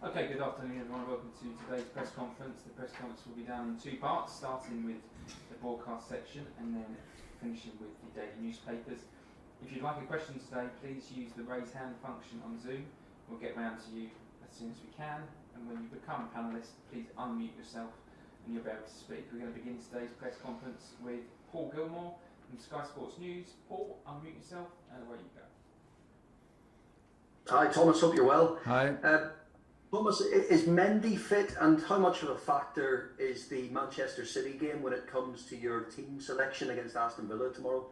Okay, good afternoon everyone. Welcome to today's press conference. The press conference will be done in two parts, starting with the broadcast section and then finishing with the daily newspapers. If you'd like a question today, please use the raise hand function on Zoom. We'll get round to you as soon as we can. And when you become a panellist, please unmute yourself and you'll be able to speak. We're going to begin today's press conference with Paul Gilmore from Sky Sports News. Paul, unmute yourself and away you go. Hi Thomas, hope you're well. Hi. Thomas, is Mendy fit, and how much of a factor is the Manchester City game when it comes to your team selection against Aston Villa tomorrow?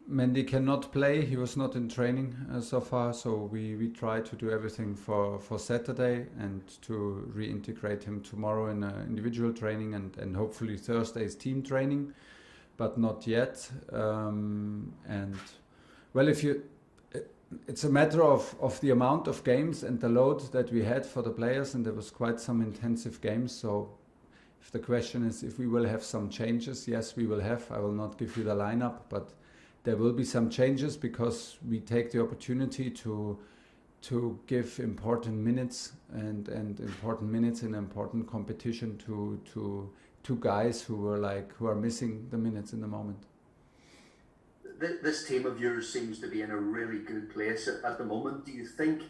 Mendy cannot play. He was not in training so far, so we try to do everything for Saturday and to reintegrate him tomorrow in individual training and hopefully Thursday's team training, but not yet. And well, it's a matter of the amount of games and the load that we had for the players, and there was quite some intensive games. So if the question is if we will have some changes, yes, we will have. I will not give you the lineup, but there will be some changes because we take the opportunity to give important minutes and important minutes in important competition to guys who are missing the minutes in the moment. This team of yours seems to be in a really good place at the moment. Do you think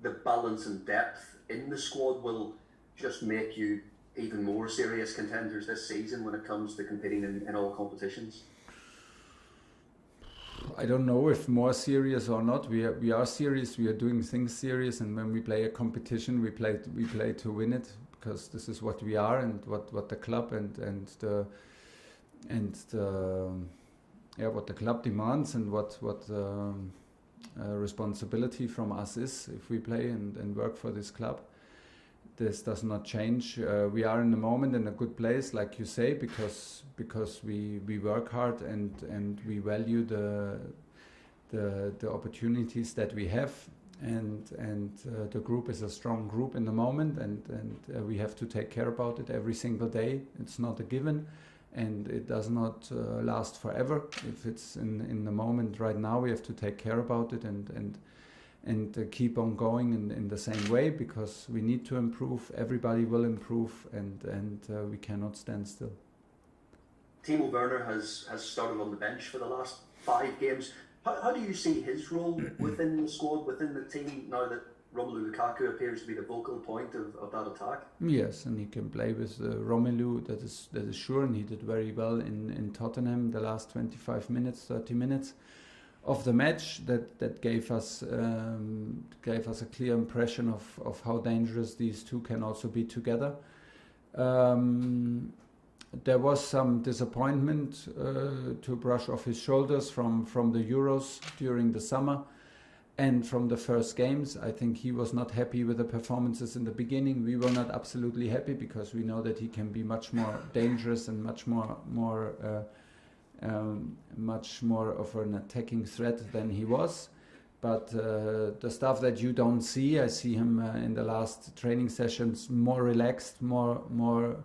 the balance and depth in the squad will just make you even more serious contenders this season when it comes to competing in all competitions? I don't know if more serious or not. We are serious. We are doing things serious, and when we play a competition, we play to win it, because this is what we are and what the club and what the club demands and what responsibility from us is if we play and work for this club. This does not change. We are in the moment in a good place, like you say, because we work hard and we value the opportunities that we have, and the group is a strong group in the moment, and we have to take care about it every single day. It's not a given. And it does not last forever. If it's in the moment right now, we have to take care about it and keep on going in the same way, because we need to improve. Everybody will improve, and we cannot stand still. Timo Werner has started on the bench for the last 5 games. How do you see his role within the squad, within the team, now that Romelu Lukaku appears to be the vocal point of that attack? Yes, and he can play with Romelu, that is sure, and he did very well in Tottenham the last 25 minutes, 30 minutes of the match. That gave us a clear impression of how dangerous these two can also be together. There was some disappointment to brush off his shoulders from the Euros during the summer. And from the first games, I think he was not happy with the performances in the beginning. We were not absolutely happy, because we know that he can be much more dangerous and much more of an attacking threat than he was. But the stuff that you don't see, I see him in the last training sessions more relaxed, more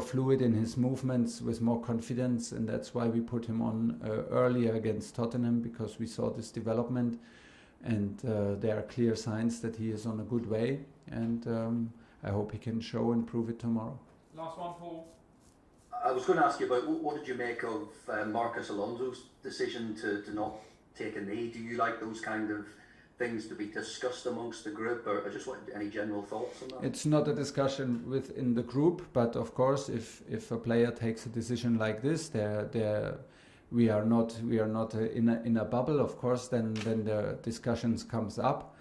fluid in his movements, with more confidence, and that's why we put him on earlier against Tottenham, because we saw this development, and there are clear signs that he is on a good way, and I hope he can show and prove it tomorrow. Last one, Paul. I was going to ask you about what did you make of Marcos Alonso's decision to not take a knee? Do you like those kind of things to be discussed amongst the group, or just what, any general thoughts on that? It's not a discussion within the group, but of course, if a player takes a decision like this, we are not in a bubble. Of course, then the discussions comes up.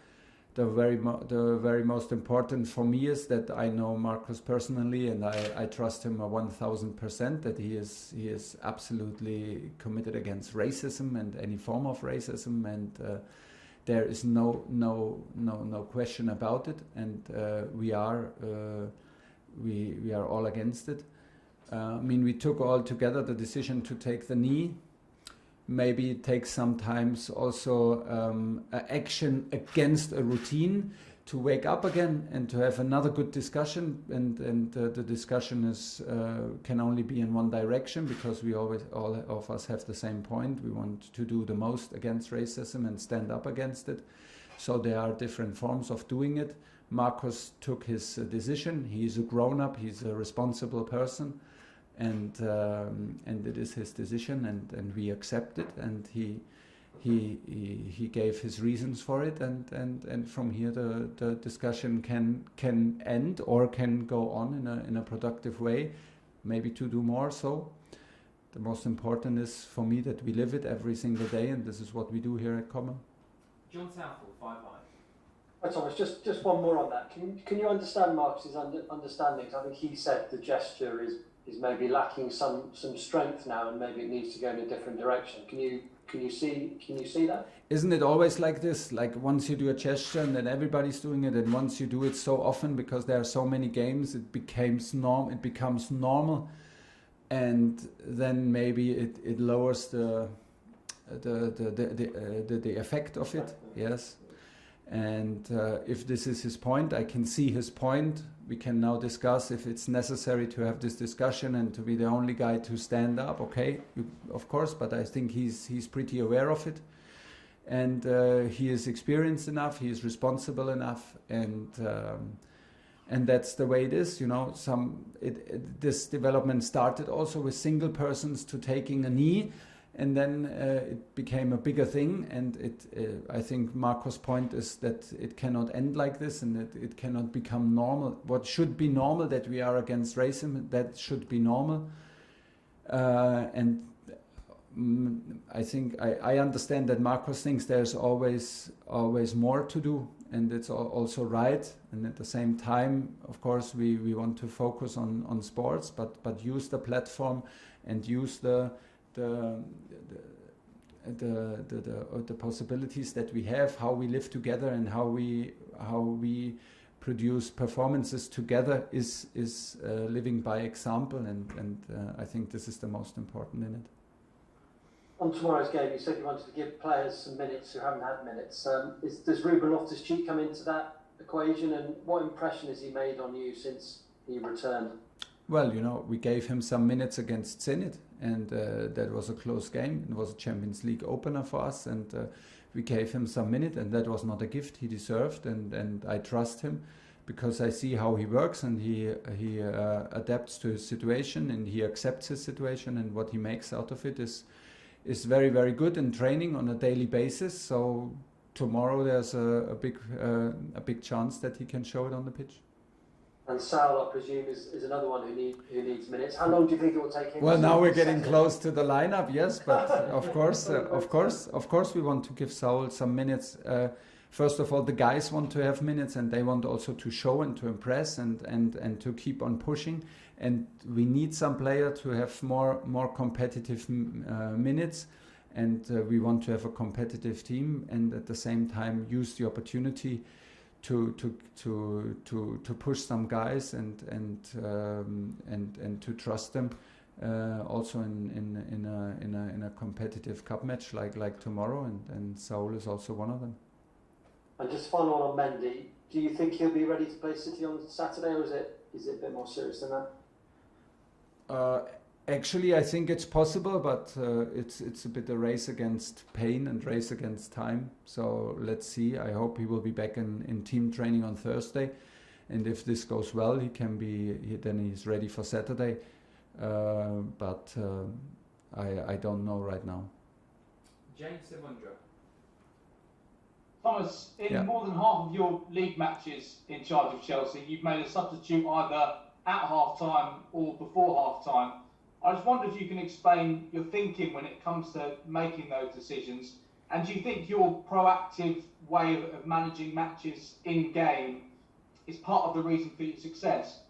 The very most important for me is that I know Marcos personally, and I trust him 1000%. That he is absolutely committed against racism and any form of racism, and there is no question about it, and we are all against it. I mean, we took all together the decision to take the knee. Maybe it takes sometimes also action against a routine to wake up again and to have another good discussion, and the discussion is can only be in one direction, because we always, all of us, have the same point. We want to do the most against racism and stand up against it. So there are different forms of doing it. Marcus took his decision. He's a grown-up. He's a responsible person, and it is his decision, and we accept it. And he gave his reasons for it, and from here the discussion can end or can go on in a productive way, maybe to do more. So the most important is for me that we live it every single day, and this is what we do here at Common. John Southall, 5 Live. Hi Thomas, just one more on that. Can you understand Marcus's understandings? I think he said the gesture is maybe lacking some strength now, and maybe it needs to go in a different direction. Can you see that? Isn't it always like this? Like once you do a gesture and then everybody's doing it, and once you do it so often because there are so many games, it becomes normal, and then maybe it lowers the effect of it. Yes. And if this is his point, I can see his point. We can now discuss if it's necessary to have this discussion and to be the only guy to stand up. Okay, of course, but I think he's pretty aware of it, and he is experienced enough. He is responsible enough, and that's the way it is. You know, this development started also with single persons to taking a knee. And then it became a bigger thing, and I think Marco's point is that it cannot end like this, and that it cannot become normal. What should be normal, that we are against racism, that should be normal. And I think I understand that Marcos thinks there's always more to do, and it's also right. And at the same time, of course, we want to focus on sports, but use the platform and use the possibilities that we have, how we live together, and how we produce performances together is living by example, and I think this is the most important in it. On tomorrow's game, you said you wanted to give players some minutes who haven't had minutes. Does Ruben Loftus-Cheek come into that equation, and what impression has he made on you since he returned? Well, you know, we gave him some minutes against Zenit, and that was a close game. It was a Champions League opener for us, and we gave him some minutes, and that was not a gift he deserved, and I trust him because I see how he works, and he adapts to his situation, and he accepts his situation, and what he makes out of it is very, very good in training on a daily basis. So tomorrow there's a big chance that he can show it on the pitch. And Sal, I presume, is another one who needs minutes. How long do you think it will take him? Well, now we're getting close to the lineup, yes, but of course, we want to give Saul some minutes. First of all, the guys want to have minutes, and they want also to show and to impress and to keep on pushing. And we need some player to have more competitive minutes, and we want to have a competitive team, and at the same time use the opportunity to push some guys and to trust them also in a competitive cup match like tomorrow, and Saul is also one of them. And just final on Mendy, do you think he'll be ready to play City on Saturday, or is it a bit more serious than that? Actually, I think it's possible, but it's a bit a race against pain and race against time. So let's see. I hope he will be back in team training on Thursday, and if this goes well, then he's ready for Saturday. But I don't know right now. James Simundra. Thomas, in more than half of your league matches in charge of Chelsea, you've made a substitute either at half-time or before half-time. I just wonder if you can explain your thinking when it comes to making those decisions, and do you think your proactive way of managing matches in-game is part of the reason for your success?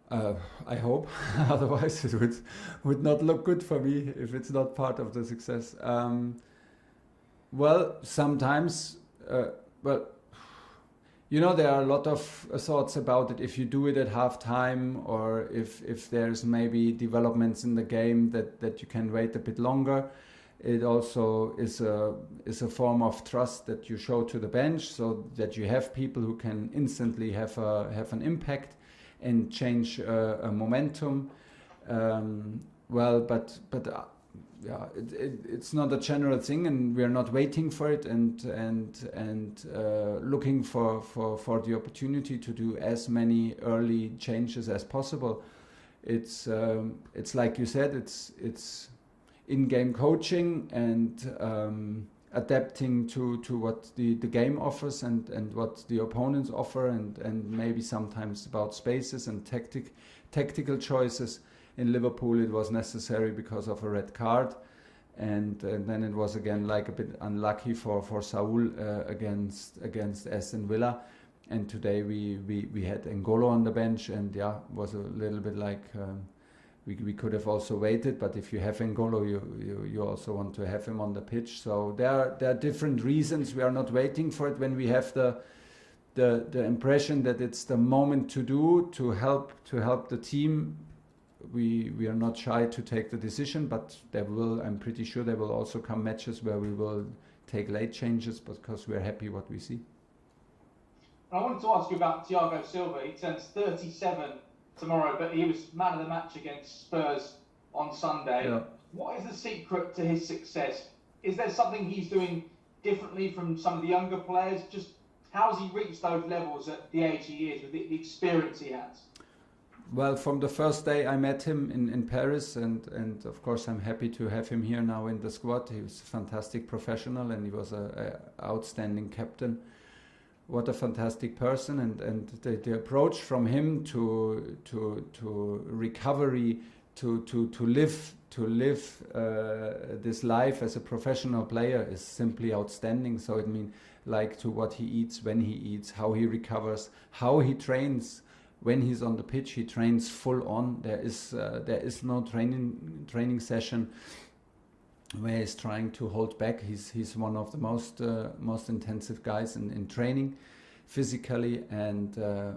I hope, otherwise it would not look good for me if it's not part of the success. Well, sometimes, you know, there are a lot of thoughts about it. If you do it at half-time, or if there's maybe developments in the game that you can wait a bit longer. It also is a form of trust that you show to the bench, so that you have people who can instantly have an impact and change a momentum. Well, but yeah, it's not a general thing, and we are not waiting for it and looking for the opportunity to do as many early changes as possible. It's like you said, it's in-game coaching and adapting to what the game offers and what the opponents offer, and maybe sometimes about spaces and tactical choices. In Liverpool it was necessary because of a red card, and then it was again like a bit unlucky for Saul against Aston Villa, and today we had N'Golo on the bench, and yeah, it was a little bit like we could have also waited, but if you have N'Golo, you also want to have him on the pitch. So there are different reasons. We are not waiting for it. When we have the impression that it's the moment to help the team, we are not shy to take the decision, but I'm pretty sure there will also come matches where we will take late changes because we are happy what we see. I wanted to ask you about Thiago Silva. He turns 37 tomorrow, but he was man of the match against Spurs on Sunday. Yeah. What is the secret to his success? Is there something he's doing differently from some of the younger players? Just how has he reached those levels at the age he is, with the experience he has? Well, from the first day I met him in Paris, and of course I'm happy to have him here now in the squad. He was a fantastic professional, and he was an outstanding captain. What a fantastic person, and the approach from him to recovery, to live this life as a professional player is simply outstanding. So it means like to what he eats, when he eats, how he recovers, how he trains. When he's on the pitch, he trains full on. There is no training session where he's trying to hold back. He's one of the most intensive guys in training physically, and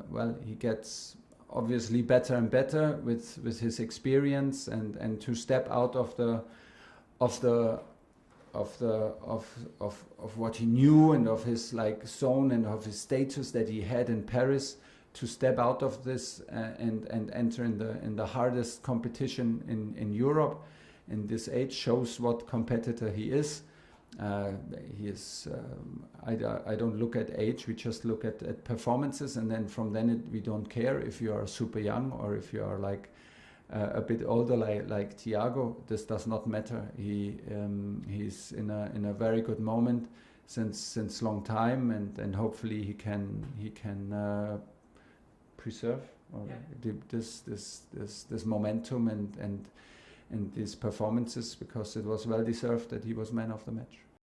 well, he gets obviously better and better with his experience, and to step out of what he knew and of his like zone and of his status that he had in Paris, to step out of this and enter in the hardest competition in Europe in this age shows what competitor he is. He is. I don't look at age. We just look at performances, and then from then we don't care if you are super young or if you are like a bit older, like Thiago. This does not matter. He's in a very good moment since long time, and hopefully he can preserve this momentum and these performances, because it was well deserved that he was man of the match.